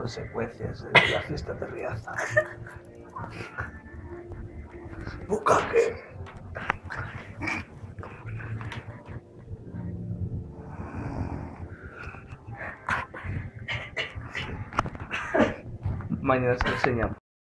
consecuencias de la fiesta de Riaza. ¡Bukake! Mañana se lo enseñamos.